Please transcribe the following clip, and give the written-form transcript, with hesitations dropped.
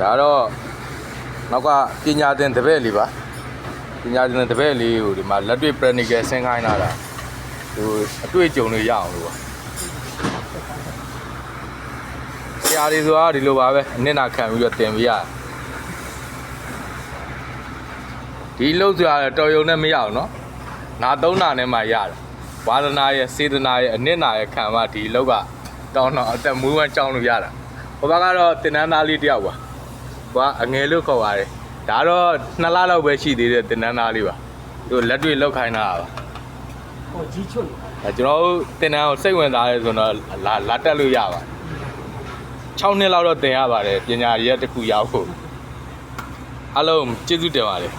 ဒါတော့နောက်ကပညာသင်တပည့်လေးပါပညာသင်တပည့်လေးကိုဒီမှာလက်တွေ့ practical ဆင်းခိုင်းလာတာဟိုအတွေ့အကြုံတွေရအောင်လို့ပါဆရာတွေဆိုတာဒီလိုပါပဲအနစ်နာခံပြီးတော့သင်ပေးရဒီလို့ဆိုတာတော်ရုံနဲ့မရအောင်နော်နာသုံးနာနဲ့မှရတယ်ဝါဒနာရဲ့စေတနာရဲ့အနစ်နာရဲ့ခံမှဒီလောက်ကတောင်းတော့အသက်မွေးဝမ်းကြောင်းလို့ရတာဟိုဘက်ကတော့တင်နန်းသားလေးတယောက်ပါအငယ်လို့ခေါ်ပါတယ်ဒါတော့2လလောက်ပဲရှိသေးတယ်တင်နန်းသားလေးပါသူလက်တွေ့လောက်ခိုင်းတာပါဟောကြီးချွတ်ကျွန်တော်တို့တင်နန်းကိုစိတ်ဝင်စားတယ်ဆိုတော့လာတက်လို့ရပါတယ်6နှစ်လောက်တော့တင်ရပါတယ်ပညာရည်တစ်ခုရဖို့အားလုံးကျေးဇူးတင်ပါတယ်